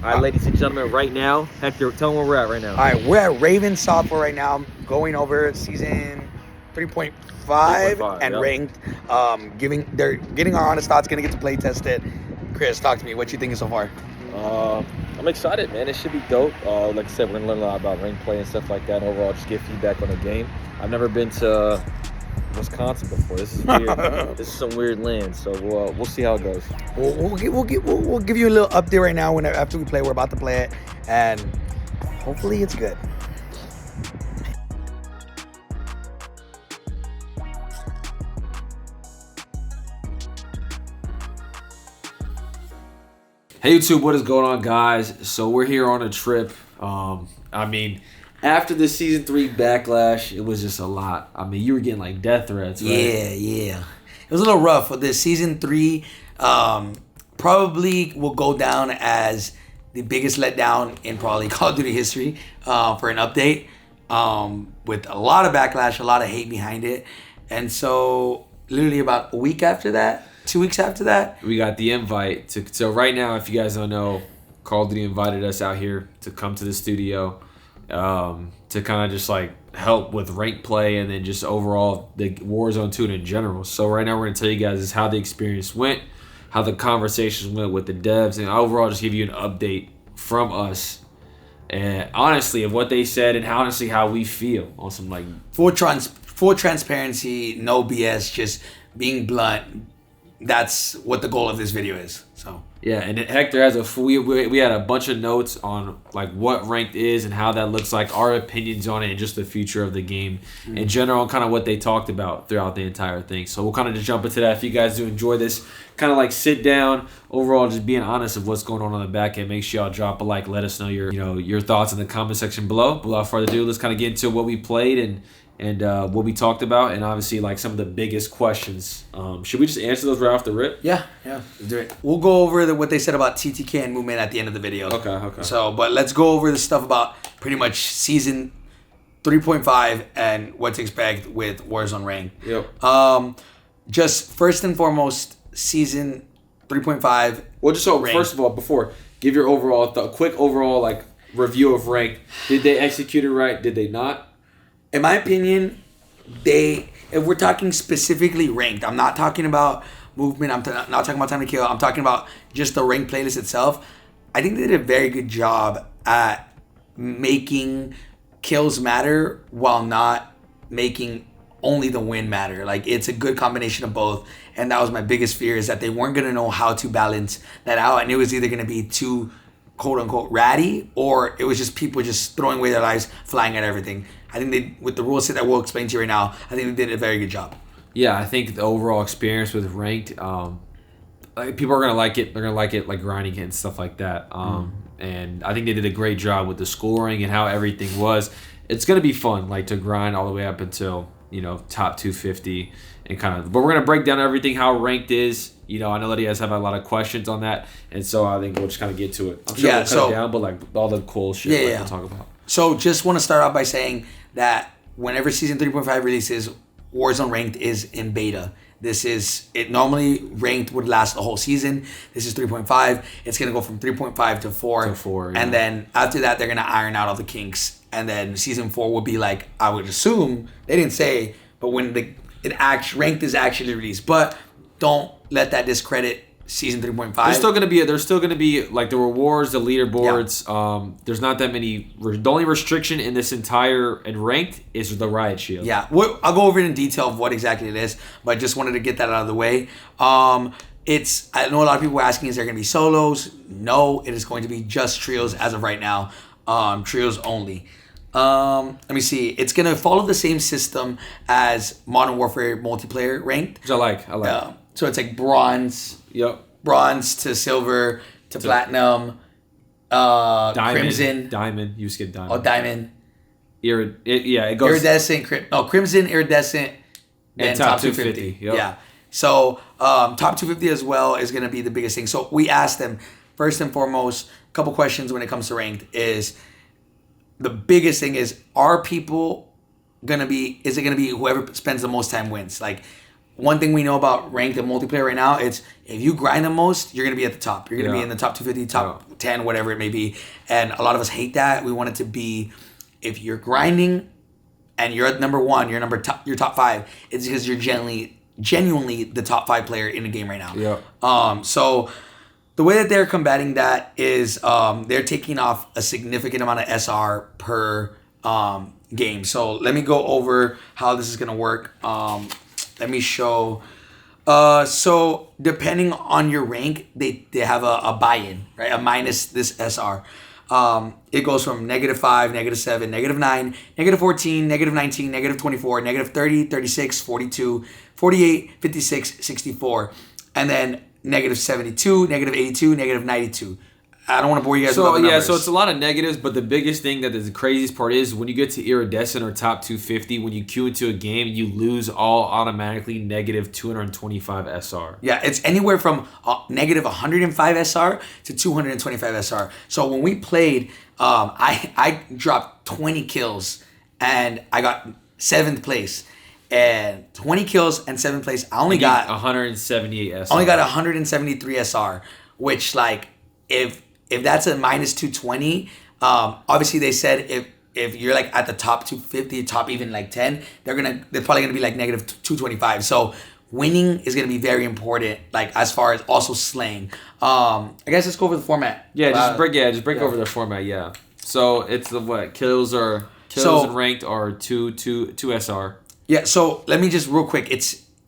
All right, ladies and gentlemen, right now, Hector, tell them where we're at right now. All right, we're at Raven Software right now, going over season 3.5 and yep. ranked. They're getting our honest thoughts. Gonna get to play test it. Chris, talk to me. What you think so far? I'm excited, man. It should be dope. Like I said, we're gonna learn a lot about rank play and stuff like that. Overall, just get feedback on the game. I've never been to Wisconsin before. This is weird. This is some weird land. So we'll see how it goes. We'll give you a little update right now. After we play, we're about to play it, and hopefully it's good. Hey YouTube, what is going on, guys? So we're here on a trip. After the season 3 backlash, it was just a lot. I mean, you were getting like death threats, right? Yeah. It was a little rough. With this season 3, probably will go down as the biggest letdown in probably Call of Duty history for an update. With a lot of backlash, a lot of hate behind it. And so literally about a week after that, 2 weeks after that, we got the invite to. So right now, if you guys don't know, Call of Duty invited us out here to come to the studio to kind of just like help with rank play and then just overall the Warzone 2 in general. So right now we're gonna tell you guys is how the experience went, how the conversations went with the devs, and overall just give you an update from us. And honestly, of what they said, and honestly how we feel on some like full transparency, no BS, just being blunt. That's what the goal of this video is. So yeah, and Hector has we had a bunch of notes on like what ranked is and how that looks like, our opinions on it, and just the future of the game in general, and kind of what they talked about throughout the entire thing. So we'll kind of just jump into that. If you guys do enjoy this, kind of like sit down, overall just being honest of what's going on the back end. Make sure y'all drop a like, let us know your thoughts in the comment section below. But without further ado, let's kind of get into what we played and what we talked about, and obviously like some of the biggest questions. Should we just answer those right off the rip? Yeah, let's do it. We'll go over what they said about TTK and movement at the end of the video. Okay. So, but let's go over the stuff about pretty much season 3.5 and what to expect with Warzone Ranked. Yep. Just first and foremost, season 3.5. Well, just so first of all, before give your overall quick overall like review of Ranked. Did they execute it right? Did they not? In my opinion, if we're talking specifically ranked, I'm not talking about movement, I'm not talking about time to kill, I'm talking about just the ranked playlist itself. I think they did a very good job at making kills matter while not making only the win matter. Like, it's a good combination of both, and that was my biggest fear, is that they weren't going to know how to balance that out, and it was either going to be too quote-unquote ratty, or it was just people just throwing away their lives, flying at everything. I think with the rule set that we'll explain to you right now, I think they did a very good job. Yeah, I think the overall experience with ranked, like people are gonna like it. They're gonna like it, like grinding it and stuff like that. And I think they did a great job with the scoring and how everything was. It's gonna be fun, like to grind all the way up until top 250 and kind of. But we're gonna break down everything how ranked is. I know that you guys have a lot of questions on that, and so I think we'll just kind of get to it. I'm sure we'll cut it down, but like all the cool shit we'll talk about. So just want to start off by saying that whenever season 3.5 releases, Warzone Ranked is in beta. This is it. Normally Ranked would last the whole season. This is 3.5. It's gonna go from 3.5 to 4. And then after that, they're gonna iron out all the kinks. And then season 4 will be like, I would assume, they didn't say, but when Ranked is actually released. But don't let that discredit season 3.5. There's still gonna be like the rewards, the leaderboards. Yeah. There's not that many. The only restriction in this entire and ranked is the riot shield. Yeah, I'll go over it in detail of what exactly it is, but I just wanted to get that out of the way. I know a lot of people were asking, is there gonna be solos? No, it is going to be just trios as of right now. Trios only. Let me see. It's gonna follow the same system as Modern Warfare multiplayer ranked. Which I like. So it's like bronze. Yep. Bronze to silver to platinum, diamond, crimson. Diamond. You skip diamond. Oh, diamond. It goes iridescent. Crimson, iridescent, then and top 250. Yep. Yeah. So top 250 as well is going to be the biggest thing. So we asked them first and foremost a couple questions when it comes to ranked. Is the biggest thing is, are people gonna be? Is it gonna be whoever spends the most time wins? Like, one thing we know about ranked and multiplayer right now, it's if you grind the most, you're gonna be at the top. You're gonna be in the top 250, top 10, whatever it may be. And a lot of us hate that. We want it to be, if you're grinding and you're at number one, you're top 5. It's because you're genuinely the top 5 player in the game right now. Yeah. So the way that they're combating that is they're taking off a significant amount of SR per game. So let me go over how this is gonna work. Let me show. So depending on your rank, they have a buy-in, right? A minus this SR. It goes from -5, -7, -9, -14, -19, -24, -30, 36, 42, 48, 56, 64, and then -72, -82, -92. I don't want to bore you guys with all the numbers. So it's a lot of negatives, but the biggest thing that is the craziest part is when you get to iridescent or top 250, when you queue into a game, you lose all automatically negative 225 SR. Yeah, it's anywhere from negative 105 SR to 225 SR. So when we played, I dropped 20 kills and I got 7th place. And 20 kills and 7th place, I only got 178 SR. Only got 173 SR, which like if that's a minus 220, obviously they said if you're like at the top 250, top even like 10, they're probably gonna be like negative 225. So winning is gonna be very important, like as far as also slaying. I guess let's go over the format. Yeah, just break over the format. Yeah. So it's the what kills and ranked are two SR. Yeah. So let me just real quick.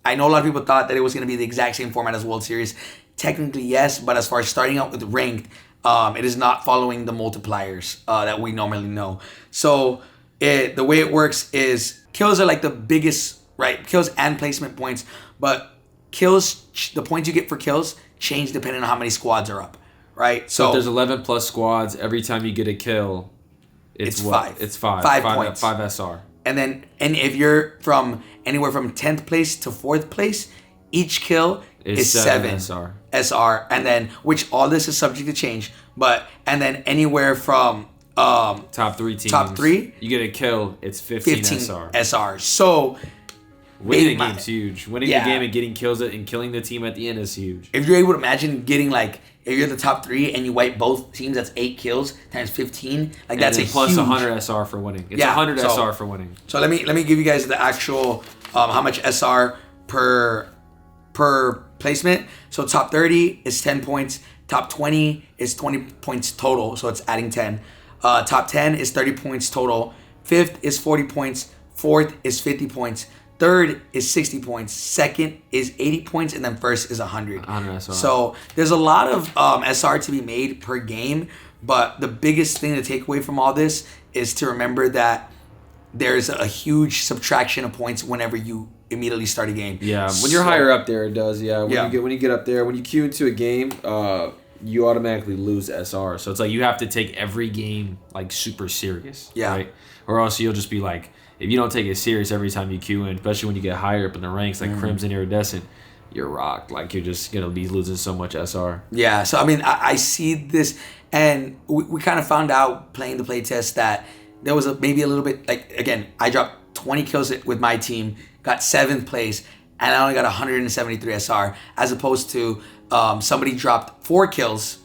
I know a lot of people thought that it was gonna be the exact same format as World Series. Technically yes, but as far as starting out with ranked, it is not following the multipliers that we normally know. So the way it works is kills are like the biggest, right? Kills and placement points, but kills, the points you get for kills change depending on how many squads are up, right? So if there's 11 plus squads, every time you get a kill, it's what? 5. It's 5. 5 points. 5 SR. And if you're from anywhere from 10th place to 4th place, each kill is 7 SR, and then which all this is subject to change, and then anywhere from top 3 teams, you get a kill, it's 15 SR. So winning the game's huge. Winning the game and getting kills and killing the team at the end is huge. If you're able to imagine getting like, if you're the top 3 and you wipe both teams, that's 8 kills times 15. Like that's a plus huge, 100 SR for winning. It's 100 SR for winning. So let me give you guys the actual how much SR per placement. So top 30 is 10 points. Top 20 is 20 points total. So it's adding 10. Top 10 is 30 points total. 5th is 40 points. 4th is 50 points. 3rd is 60 points. 2nd is 80 points. And then 1st is 100. 100 SR. So there's a lot of SR to be made per game. But the biggest thing to take away from all this is to remember that there's a huge subtraction of points whenever you immediately start a game. Yeah, when you're higher up there, it does. Yeah, when you get up there, when you queue into a game, you automatically lose SR. So it's like you have to take every game like super serious. Yeah. Right? Or else you'll just be like, if you don't take it serious every time you queue in, especially when you get higher up in the ranks, like Crimson Iridescent, you're rocked. Like you're just gonna be losing so much SR. Yeah. So I mean, I see this, and we kind of found out playing the playtest that there was maybe a little bit like, again, I dropped 20 kills with my team, got 7th place, and I only got 173 SR, as opposed to somebody dropped 4 kills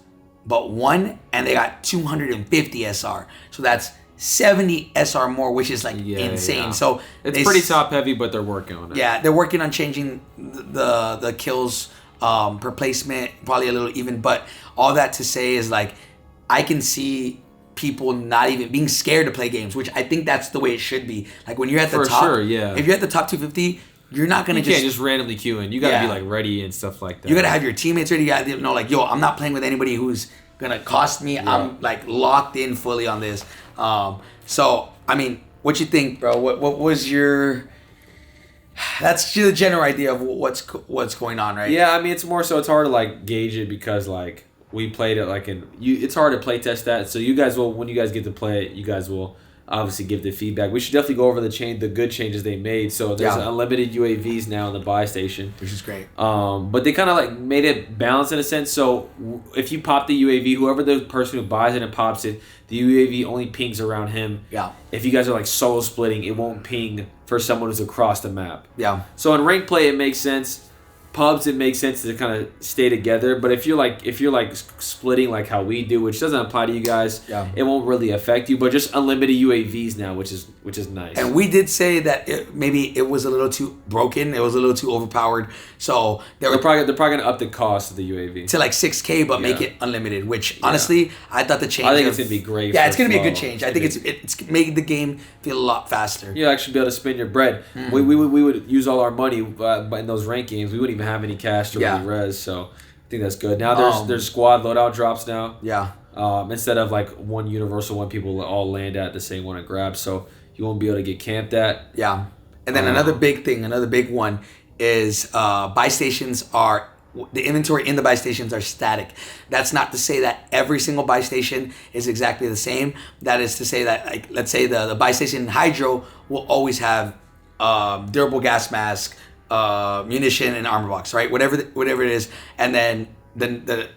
but 1 and they got 250 SR. So that's 70 SR more, which is like insane. Yeah. So it's pretty top heavy, but they're working on it. Yeah, they're working on changing the kills per placement, probably a little even. But all that to say is like, I can see people not even being scared to play games, which I think that's the way it should be. Like when you're at the top, if you're at the top 250, you're not gonna can't just randomly queue in. You gotta be like ready and stuff like that. You gotta have your teammates ready. You gotta know like, yo, I'm not playing with anybody who's gonna cost me. Yeah. I'm like locked in fully on this. So I mean, what you think, bro? What was your? That's the general idea of what's going on, right? Yeah, I mean, it's more so it's hard to like gauge it because like we played it like it's hard to play test that. So you guys will, when you guys get to play it, you guys will obviously give the feedback. We should definitely go over the good changes they made. So there's unlimited UAVs now in the buy station, which is great. But they kind of like made it balanced in a sense. So if you pop the UAV, whoever the person who buys it and pops it, the UAV only pings around him. Yeah. If you guys are like solo splitting, it won't ping for someone who's across the map. Yeah. So in ranked play, it makes sense. Pubs, it makes sense to kind of stay together. But if you're like splitting like how we do, which doesn't apply to you guys, it won't really affect you. But just unlimited UAVs now, which is nice. And we did say that maybe it was a little too broken. It was a little too overpowered. So they're probably gonna up the cost of the UAV to like 6K, but make it unlimited. Which honestly, I thought the change. I think it's gonna be great. Yeah, it's gonna be a good change. I think it's made the game feel a lot faster. You actually be able to spend your bread. We would use all our money in those ranked games. We wouldn't even have any cash to really res, so I think that's good. Now there's squad loadout drops now. Yeah. Instead of like one universal one people all land at the same one and grab, so you won't be able to get camped at. Yeah. And then another big one is buy stations are the inventory in the buy stations are static. That's not to say that every single buy station is exactly the same. That is to say that, like, let's say the buy station in Hydro will always have durable gas mask, munition, and armor box, right? Whatever it is. And then the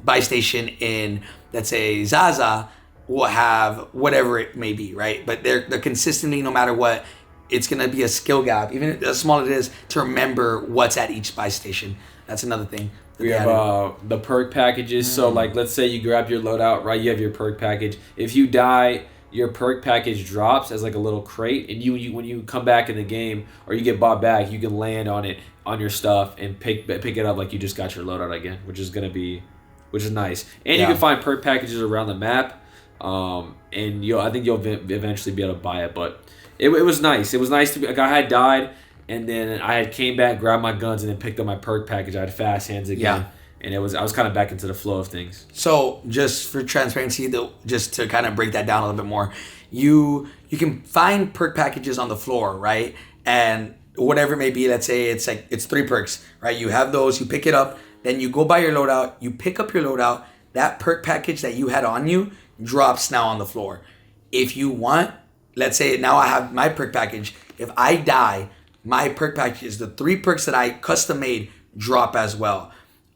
buy station in, let's say, Zaza will have whatever it may be, right? But they're consistently, no matter what, it's going to be a skill gap, even as small as it is, to remember what's at each buy station. That's another thing. We have the perk packages. So, like, let's say you grab your loadout, right? You have your perk package. If you die, your perk package drops as like a little crate, and you when you come back in the game or you get bought back, you can land on it on your stuff and pick it up like you just got your loadout again, which is nice. And you can find perk packages around the map, and I think you'll eventually be able to buy it. But it was nice. It was nice to be. Like, I had died, and then I had came back, grabbed my guns, and then picked up my perk package. I had fast hands again. Yeah. And I was kind of back into the flow of things. So just for transparency, though, just to kind of break that down a little bit more, you can find perk packages on the floor, right? And whatever it may be, let's say it's 3 perks, right? You have those, you pick it up, then you go buy your loadout, you pick up your loadout, that perk package that you had on you drops now on the floor. If you want, let's say now I have my perk package. If I die, my perk package is the 3 perks that I custom made drop as well.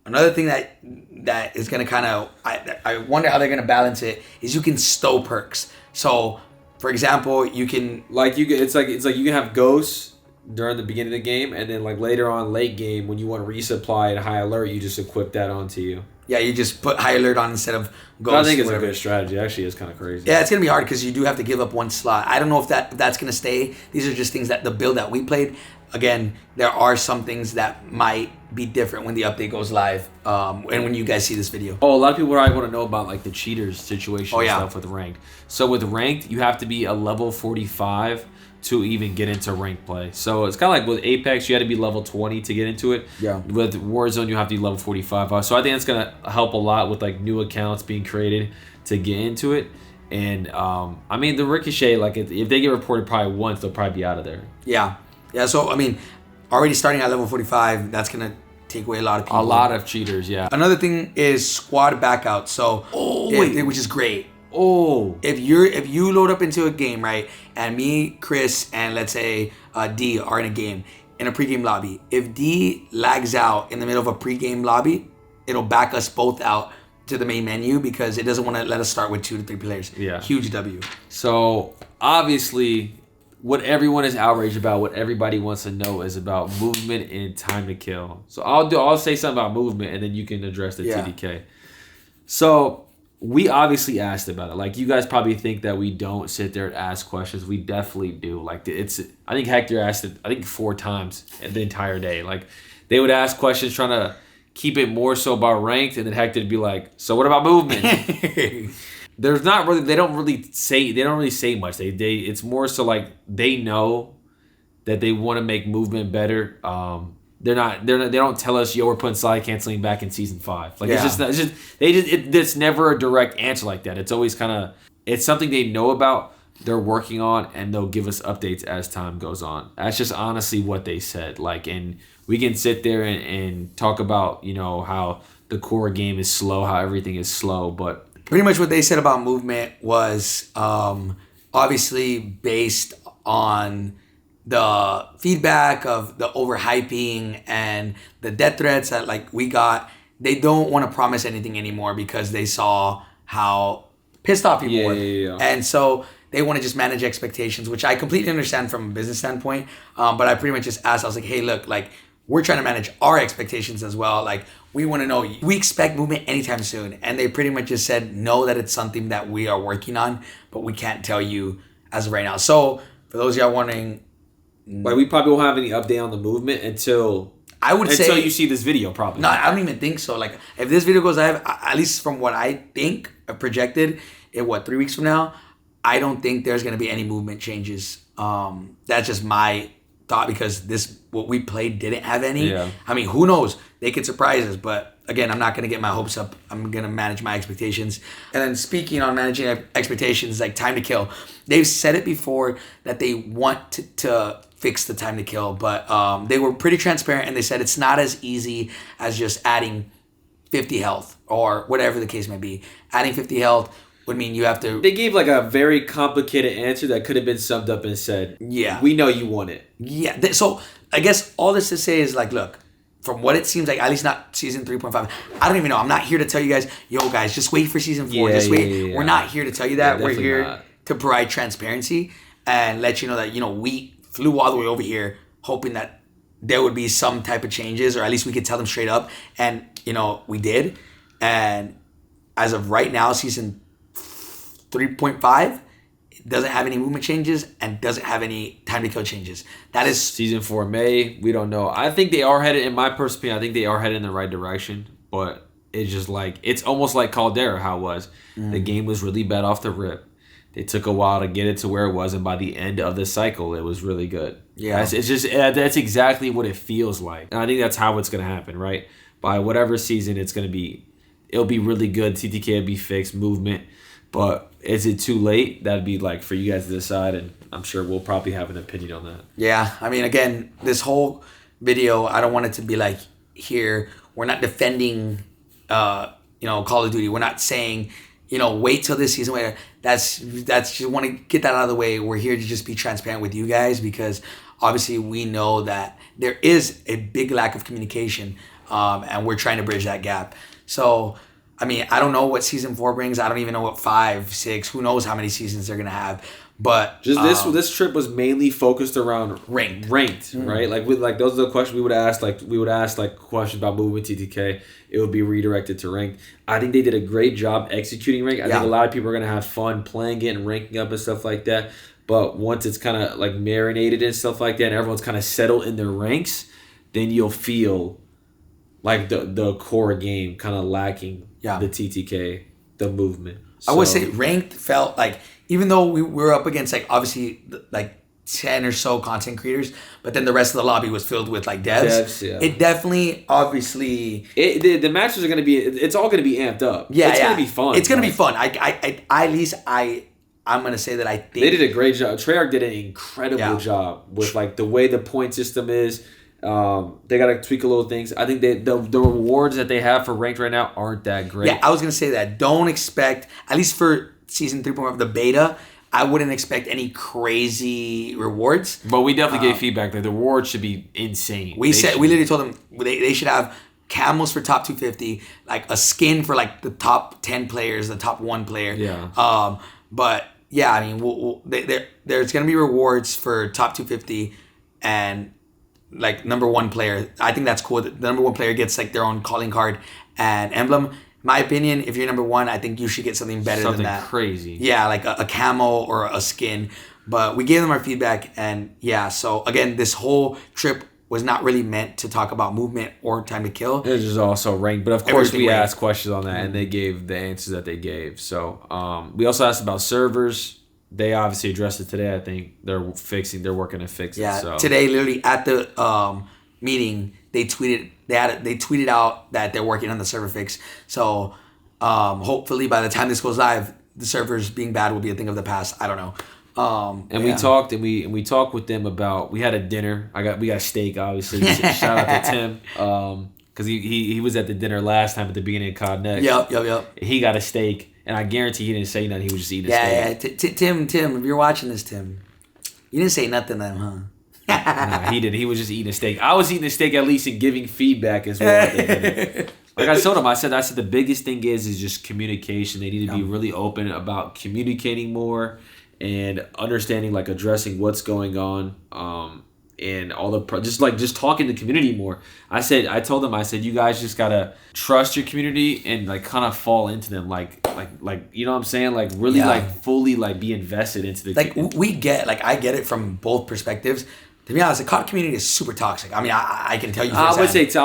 Another thing that is gonna kind of I wonder how they're gonna balance it is you can stow perks. So, for example, you can it's like you can have ghosts during the beginning of the game, and then like later on late game when you want resupply and high alert, you just equip that onto you. Yeah, you just put high alert on instead of ghosts. I think it's a good strategy. Actually, it's kind of crazy. Yeah, it's gonna be hard because you do have to give up 1 slot. I don't know if that's gonna stay. These are just things that the build that we played. Again, there are some things that might be different when the update goes live, and when you guys see this video. Oh, a lot of people probably want to know about like the cheaters situation and stuff with ranked. So with ranked, you have to be a level 45 to even get into ranked play. So it's kind of like with Apex, you had to be level 20 to get into it. Yeah. With Warzone, you have to be level 45. So I think that's gonna help a lot with like new accounts being created to get into it. And I mean, the Ricochet, like if they get reported probably once, they'll probably be out of there. Yeah. Yeah, so I mean, already starting at level 45, that's gonna take away a lot of people. A lot of cheaters, yeah. Another thing is squad backout. So, which is great. If you load up into a game, right, and me, Chris, and let's say D are in a game in a pregame lobby. If D lags out in the middle of a pregame lobby, it'll back us both out to the main menu because it doesn't want to let us start with 2 to 3 players. Yeah. Huge W. So obviously, what everyone is outraged about, what everybody wants to know is about movement and time to kill. So I'll say something about movement, and then you can address the TDK. So we obviously asked about it. Like, you guys probably think that we don't sit there and ask questions. We definitely do. Like, I think Hector asked it 4 times in the entire day. Like, they would ask questions trying to keep it more so about ranked, and then Hector would be like, so what about movement? There's not really. They don't really say much. It's more so like they know that they want to make movement better. They don't tell us, yo, we're putting slide canceling back in season 5. Like it's never a direct answer like that. It's always it's something they know about, they're working on, and they'll give us updates as time goes on. That's just honestly what they said. Like, and we can sit there and talk about, you know, how the core game is slow, how everything is slow, but pretty much what they said about movement was obviously based on the feedback of the overhyping and the death threats that like we got, they don't want to promise anything anymore because they saw how pissed off people were. And so they want to just manage expectations, which I completely understand from a business standpoint. But I pretty much just asked, I was like, hey, look, like we're trying to manage our expectations as well. Like we want to know, we expect movement anytime soon. And they pretty much just said, no, that it's something that we are working on, but we can't tell you as of right now. So for those of y'all wondering, like we probably won't have any update on the movement until you see this video, probably. No, I don't even think so. Like if this video goes live, at least from what I think projected, 3 weeks from now, I don't think there's gonna be any movement changes. That's just my thought because what we played didn't have any. Yeah. I mean, who knows? They could surprise us, but again, I'm not gonna get my hopes up. I'm gonna manage my expectations. And then speaking on managing expectations, like time to kill, they've said it before that they want to fix the time to kill, but they were pretty transparent and they said it's not as easy as just adding 50 health or whatever the case may be. Adding 50 health would mean you have to... They gave like a very complicated answer that could have been summed up and said, yeah, we know you want it. Yeah, so I guess all this to say is like, look, from what it seems like, at least not season 3.5, I don't even know. I'm not here to tell you guys, yo guys, just wait for season 4. Just wait. Yeah. We're not here to tell you that. We're here to provide transparency and let you know that, we flew all the way over here hoping that there would be some type of changes, or at least we could tell them straight up. And, we did. And as of right now, season 3.5 doesn't have any movement changes and doesn't have any time to kill changes. That is season 4 May. We don't know. I think they are headed, in my personal opinion, I think they are headed in the right direction. But it's just like, it's almost like Caldera, how it was. The game was really bad off the rip. It took a while to get it to where it was, and by the end of the cycle, it was really good. Yeah, that's exactly what it feels like, and I think that's how it's gonna happen, right? By whatever season, it'll be really good. TTK will be fixed, movement, but is it too late? That'd be like for you guys to decide, and I'm sure we'll probably have an opinion on that. Yeah, I mean, again, this whole video, I don't want it to be like here. We're not defending, Call of Duty. We're not saying, wait till this season. Wait, that's just want to get that out of the way. We're here to just be transparent with you guys because obviously we know that there is a big lack of communication, and we're trying to bridge that gap. So, I mean, I don't know what season 4 brings. I don't even know what 5, 6. Who knows how many seasons they're gonna have. But just this trip was mainly focused around ranked, right? Like those are the questions we would ask. Like we would ask like questions about movement TTK. It would be redirected to ranked. I think they did a great job executing ranked. I think a lot of people are gonna have fun playing it and ranking up and stuff like that. But once it's kind of like marinated and stuff like that, and everyone's kind of settled in their ranks, then you'll feel like the core game kind of lacking the TTK, the movement. So, I would say ranked felt like, even though we were up against like obviously like 10 or so content creators, but then the rest of the lobby was filled with like devs. It definitely, obviously, the matches are gonna be. It's all gonna be amped up. It's gonna be fun. It's gonna be fun. I'm gonna say that I think they did a great job. Treyarch did an incredible job with like the way the point system is. They gotta tweak a little things. I think the rewards that they have for ranked right now aren't that great. Yeah, I was gonna say that. Don't expect, at least for season 3.5, the beta, I wouldn't expect any crazy rewards. But we definitely gave feedback that the rewards should be insane. We literally told them they should have camos for top 250, like a skin for like the top 10 players, the top 1 player. Yeah. But yeah, I mean, there's gonna be rewards for top 250 and like number 1 player. I think that's cool. The number 1 player gets like their own calling card and emblem. My opinion, if you're number 1, I think you should get something better than that. Something crazy. Yeah, like a camo or a skin. But we gave them our feedback, and yeah, so again, this whole trip was not really meant to talk about movement or time to kill. It was just also ranked. But of course, we asked questions on that, and they gave the answers that they gave. So we also asked about servers. They obviously addressed it today. I think they're working to fix it. Yeah, so. Today, literally at the meeting, they tweeted out that they're working on the server fix. So hopefully by the time this goes live, the servers being bad will be a thing of the past. I don't know. We talked we talked with them about, we had a dinner. We got steak, obviously. Shout out to Tim. Because he was at the dinner last time at the beginning of COD Next. Yep. He got a steak. and I guarantee he didn't say nothing. He was just eating a steak. Yeah. Tim, if you're watching this, Tim, you didn't say nothing to him, huh? Nah, he didn't. He was just eating a steak. I was eating a steak at least and giving feedback as well. Like I told him, I said the biggest thing is just communication. They need to be really open about communicating more and understanding, like addressing what's going on, and all the just talking to the community more. I told them, you guys just gotta trust your community and like kind of fall into them, like you know what I'm saying, like really like fully like be invested into the like we get like I get it from both perspectives. To be honest, the COD community is super toxic. I mean, I can tell you. I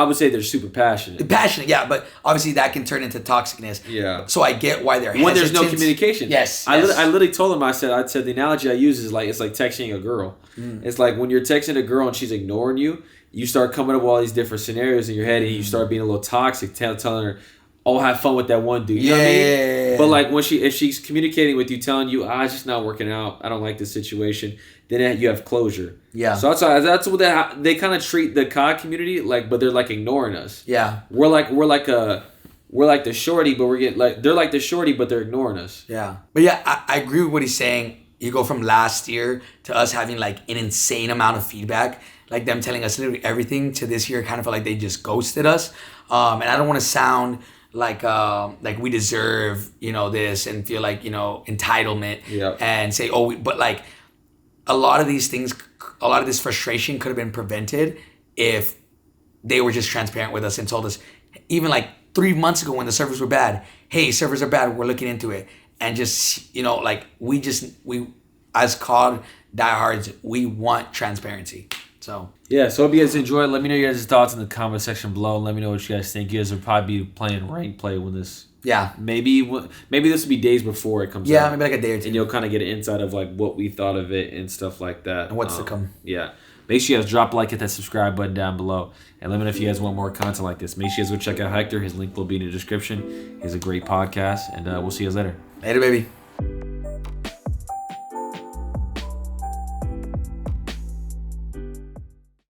would say they're super passionate. Passionate, yeah, but obviously that can turn into toxicness. Yeah. So I get why they're hesitant. When there's no communication. Yes. I literally told them. I said the analogy I use is like it's like texting a girl. It's like when you're texting a girl and she's ignoring you, you start coming up with all these different scenarios in your head, and you start being a little toxic, telling her, "Oh, have fun with that one dude." You know what I mean? Yeah. But like if she's communicating with you, telling you, "It's just not working out. I don't like this situation," then you have closure. Yeah. So that's what they kind of treat the COD community like, but they're like ignoring us. Yeah. We're like the shorty, but they're like the shorty, but they're ignoring us. Yeah. But yeah, I agree with what he's saying. You go from last year to us having like an insane amount of feedback, like them telling us literally everything, to this year kind of felt like they just ghosted us. And I don't want to sound like we deserve, this and feel like, entitlement and say, but like a lot of these things, a lot of this frustration could have been prevented if they were just transparent with us and told us, even like 3 months ago when the servers were bad, hey, servers are bad, we're looking into it. And just, like we as COD diehards, we want transparency. So yeah, so hope you guys enjoyed. Let me know your guys' thoughts in the comment section below. Let me know what you guys think. You guys will probably be playing ranked play when this. Yeah. Maybe this will be days before it comes out. Yeah, maybe like a day or two. And you'll kind of get an insight of like what we thought of it and stuff like that. And what's to come. Yeah. Make sure you guys drop a like, hit that subscribe button down below. And let me know if you guys want more content like this. Make sure you guys go check out Hector. His link will be in the description. He has a great podcast. And we'll see you guys later. Later, baby.